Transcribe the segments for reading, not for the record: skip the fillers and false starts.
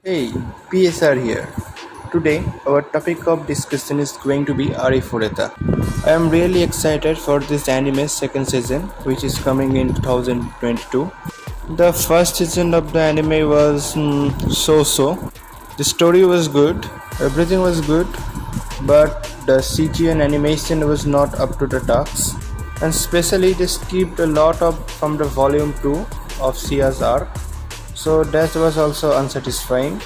Hey, PSR here. Today, our topic of discussion is going to be Arifureta. I am really excited for this anime's second season, which is coming in 2022. The first season of the anime was so-so. The story was good, everything was good, but the CG and animation was not up to the task. And especially they skipped a lot of from the volume 2 of Sia's arc, so that was also unsatisfying.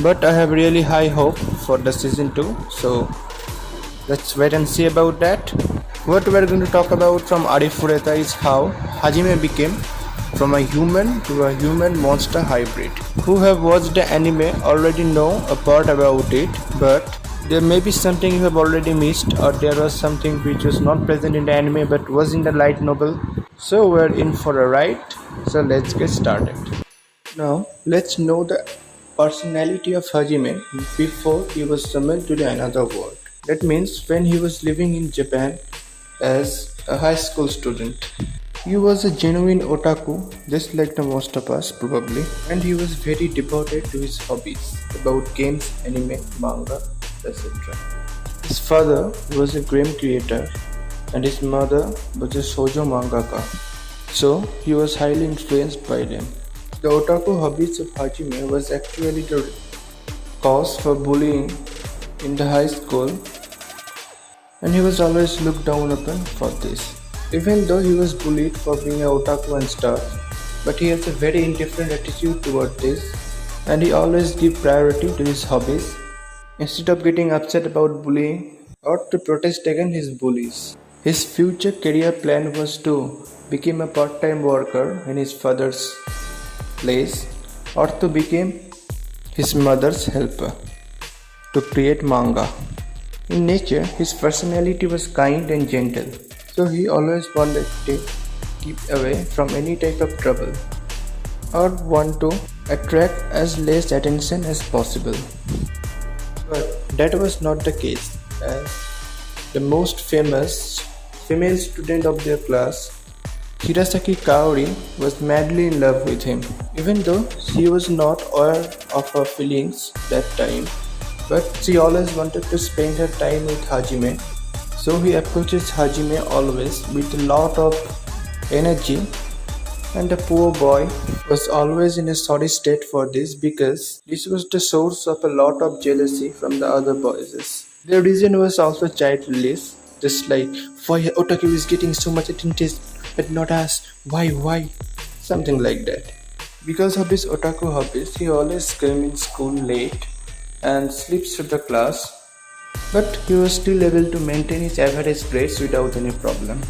But I have really high hope for the season 2, so let's wait and see about that. What we're going to talk about from Arifureta is how Hajime became from a human to a human monster hybrid. Who have watched the anime already know a part about it, but there may be something you have already missed, or there was something which was not present in the anime but was in the light novel. So we're in for a ride, so let's get started. Now, let's know the personality of Hajime before he was summoned to the another world. That means when he was living in Japan as a high school student. He was a genuine otaku, just like the most of us probably, and he was very devoted to his hobbies about games, anime, manga, etc. His father was a game creator and his mother was a shoujo mangaka, so he was highly influenced by them. The otaku hobbies of Hajime was actually the cause for bullying in the high school, and he was always looked down upon for this. Even though he was bullied for being a otaku and stuff, but he has a very indifferent attitude toward this, and he always give priority to his hobbies instead of getting upset about bullying or to protest against his bullies. His future career plan was to become a part-time worker in his father's place or to become his mother's helper to create manga. In nature, his personality was kind and gentle, so he always wanted to keep away from any type of trouble or want to attract as less attention as possible. But that was not the case, as the most famous female student of their class, Hirasaki Kaori, was madly in love with him, even though she was not aware of her feelings that time. But she always wanted to spend her time with Hajime, so he approaches Hajime always with a lot of energy, and the poor boy was always in a sorry state for this because this was the source of a lot of jealousy from the other boys. The reason was also childish, just like why Otaku is getting so much attention but not us, why, something like that. Because of his otaku hobbies, he always came in school late and sleeps through the class, but he was still able to maintain his average grades without any problem.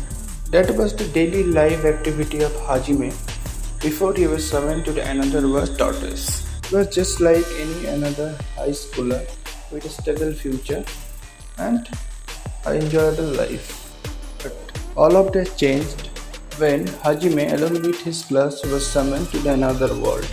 That was the daily life activity of Hajime before he was summoned to the another world tortoise. He was just like any another high schooler with a stable future and an enjoyable life. But all of that changed when Hajime along with his class was summoned to the another world.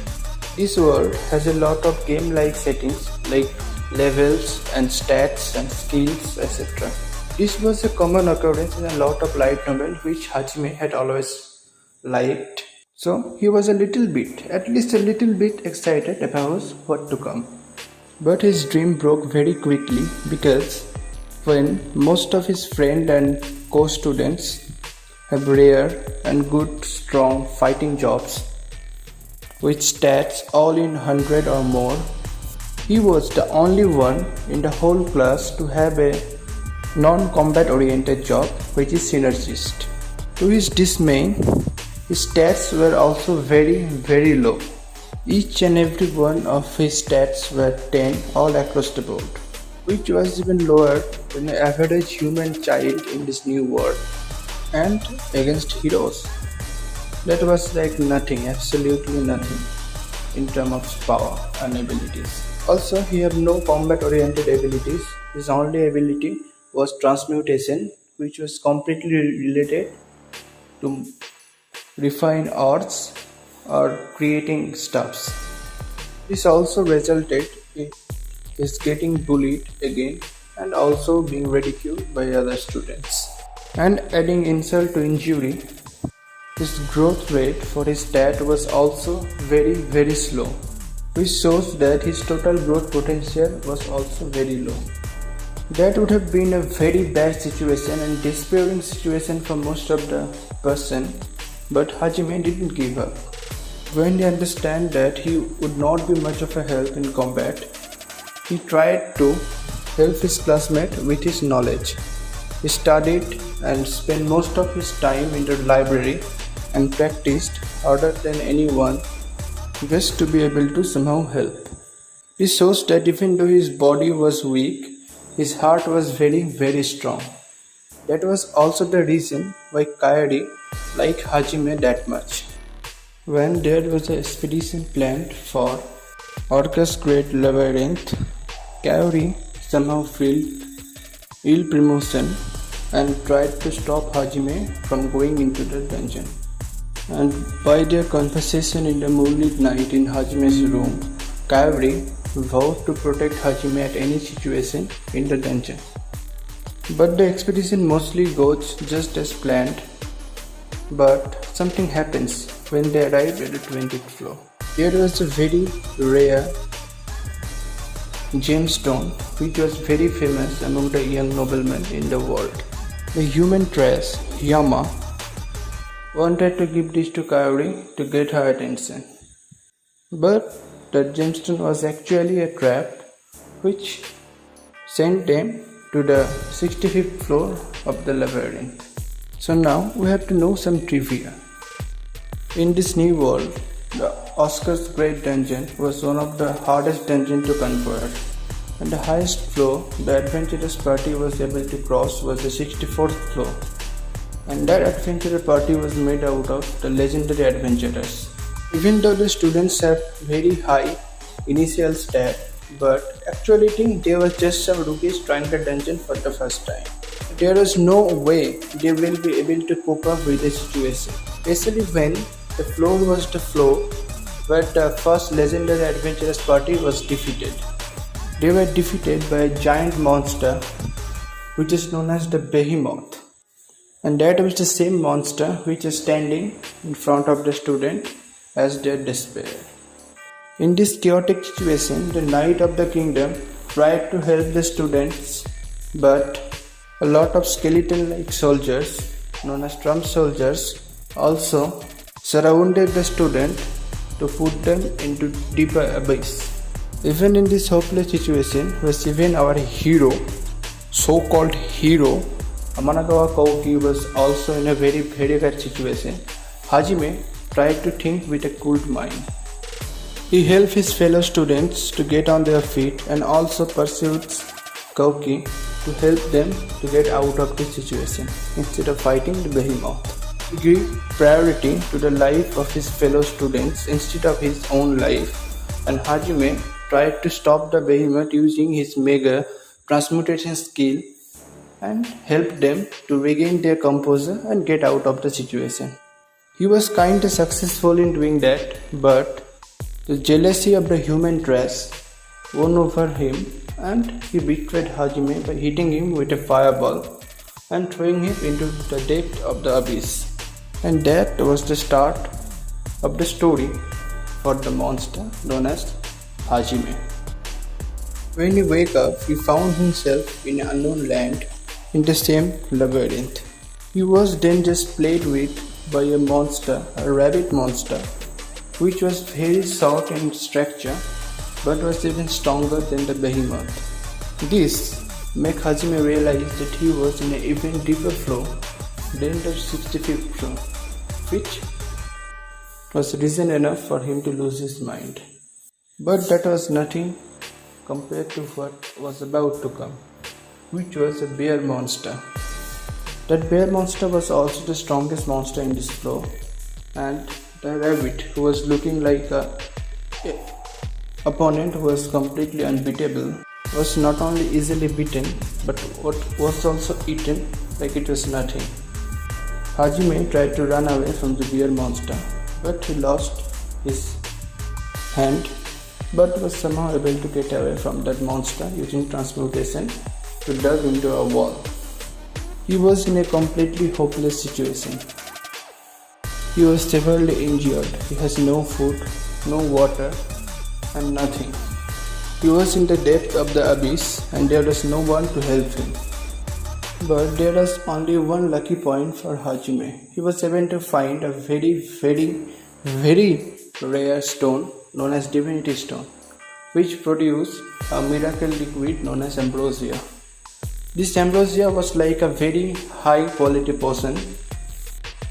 This world has a lot of game-like settings like levels and stats and skills, etc. This was a common occurrence in a lot of light novel which Hajime had always liked. So he was a little bit, at least a little bit excited about what to come. But his dream broke very quickly because when most of his friends and co-students have rare and good strong fighting jobs with stats all in 100 or more, he was the only one in the whole class to have a non-combat oriented job, which is synergist. To his dismay, his stats were also very low. Each and every one of his stats were 10 all across the board, which was even lower than an average human child in this new world. And against heroes, that was like nothing, absolutely nothing in terms of power and abilities. Also, he had no combat oriented abilities. His only ability was transmutation, which was completely related to refine arts or creating stuffs. This also resulted in his getting bullied again and also being ridiculed by other students. And adding insult to injury, his growth rate for his stat was also very slow, which shows that his total growth potential was also very low. That would have been a very bad situation and despairing situation for most of the person, but Hajime didn't give up. When he understood that he would not be much of a help in combat, he tried to help his classmate with his knowledge. He studied and spent most of his time in the library and practiced harder than anyone just to be able to somehow help. This shows that even though his body was weak, his heart was very, very strong. That was also the reason why Kaori liked Hajime that much. When there was an expedition planned for Orcus Great Labyrinth, Kaori somehow felt ill premonition and tried to stop Hajime from going into the dungeon. And by their conversation in the moonlit night in Hajime's room, Kaori vowed to protect Hajime at any situation in the dungeon. But the expedition mostly goes just as planned, but something happens when they arrive at the 20th floor. There was a very rare gemstone which was very famous among the young noblemen in the world. The human trash, Yama, wanted to give this to Kaori to get her attention. But the gemstone was actually a trap which sent them to the 65th floor of the labyrinth. So now we have to know some trivia. In this new world, the Oscar's Great Dungeon was one of the hardest dungeons to conquer, and the highest floor the adventurous party was able to cross was the 64th floor, and that adventurer party was made out of the legendary adventurers. Even though the students have very high initial stat, but actually they were just some rookies trying the dungeon for the first time. There is no way they will be able to cope up with the situation, especially when the floor was the floor where the first legendary adventurous party was defeated. They were defeated by a giant monster which is known as the Behemoth, and that was the same monster which is standing in front of the student as their despair. In this chaotic situation, the Knight of the Kingdom tried to help the students, but a lot of skeleton-like soldiers, known as Trump soldiers, also surrounded the student to put them into deeper abyss. Even in this hopeless situation, was even our hero, so-called hero, Amanagawa Kouki, was also in a very bad situation. Hajime tried to think with a cool mind. He helped his fellow students to get on their feet and also pursued Kouki to help them to get out of this situation instead of fighting the Behemoth. He gave priority to the life of his fellow students instead of his own life, and Hajime tried to stop the Behemoth using his mega transmutation skill and helped them to regain their composure and get out of the situation. He was kinda successful in doing that, but the jealousy of the human race won over him and he betrayed Hajime by hitting him with a fireball and throwing him into the depth of the abyss. And that was the start of the story for the monster known as Hajime. When he woke up, he found himself in an unknown land in the same labyrinth. He was then just played with by a monster, a rabbit monster, which was very short in stature but was even stronger than the Behemoth. This made Hajime realize that he was in an even deeper floor than the 65th floor, which was reason enough for him to lose his mind. But that was nothing compared to what was about to come, which was a bear monster. That bear monster was also the strongest monster in this floor, and the rabbit, who was looking like a opponent who was completely unbeatable, was not only easily beaten but was also eaten like it was nothing. Hajime tried to run away from the bear monster, but he lost his hand, but was somehow able to get away from that monster using transmutation to dug into a wall. He was in a completely hopeless situation. He was severely injured. He has no food, no water, and nothing. He was in the depth of the abyss and there was no one to help him. But there was only one lucky point for Hajime. He was able to find a very rare stone known as Divinity Stone, which produced a miracle liquid known as ambrosia. This ambrosia was like a very high quality potion,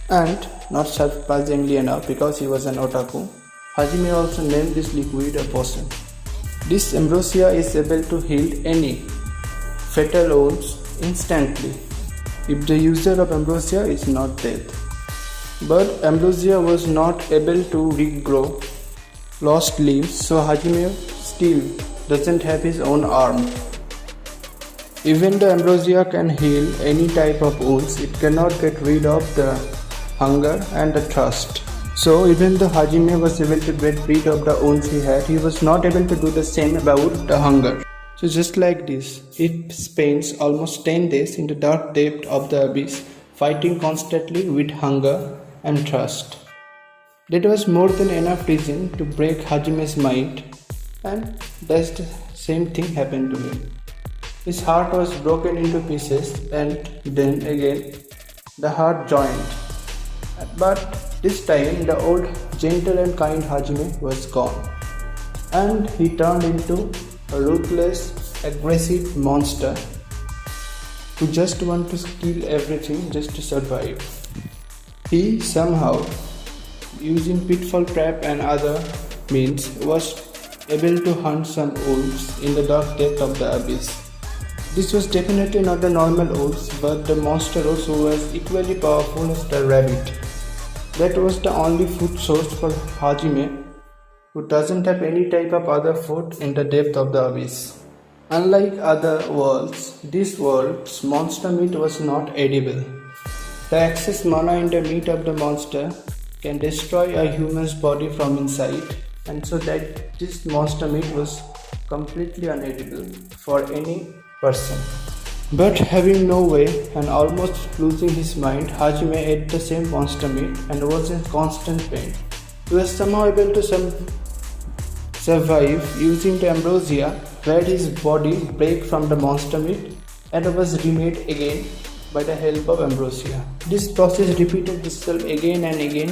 and not surprisingly enough, because he was an otaku, Hajime also named this liquid a potion. This ambrosia is able to heal any fatal wounds instantly if the user of ambrosia is not dead. But ambrosia was not able to regrow lost limbs, so Hajime still doesn't have his own arm. Even the ambrosia can heal any type of wounds, it cannot get rid of the hunger and the thirst. So even though Hajime was able to get rid of the wounds he had, he was not able to do the same about the hunger. So just like this, it spends almost 10 days in the dark depth of the abyss, fighting constantly with hunger and thirst. That was more than enough reason to break Hajime's mind, and that's the same thing happened to him. His heart was broken into pieces, and then again the heart joined. But this time the old gentle and kind Hajime was gone, and he turned into a ruthless, aggressive monster who just wants to kill everything just to survive. He somehow, using pitfall trap and other means, was able to hunt some wolves in the dark depth of the abyss. This was definitely not the normal wolves, but the monster also was equally powerful as the rabbit. That was the only food source for Hajime, who doesn't have any type of other food in the depth of the abyss. Unlike other worlds, this world's monster meat was not edible. The excess mana in the meat of the monster can destroy a human's body from inside, and so that this monster meat was completely unedible for any person. But having no way and almost losing his mind, Hajime ate the same monster meat and was in constant pain. He was somehow able to survive using the ambrosia, where his body break from the monster meat and was remade again by the help of ambrosia. This process repeated itself again and again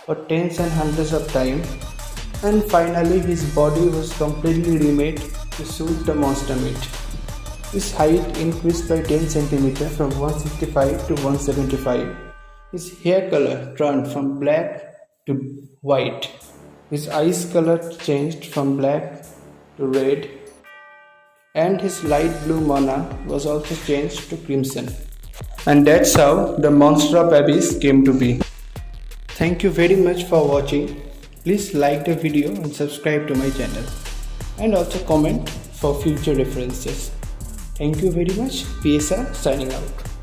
for tens and hundreds of times, and finally his body was completely remade to suit the monster meat. His height increased by 10 cm from 165 to 175. His hair color turned from black to white. His eyes color changed from black to red, and his light blue mana was also changed to crimson. And that's how the Monster of Abyss came to be. Thank you very much for watching. Please like the video and subscribe to my channel, and also comment for future references. Thank you very much. PSR signing out.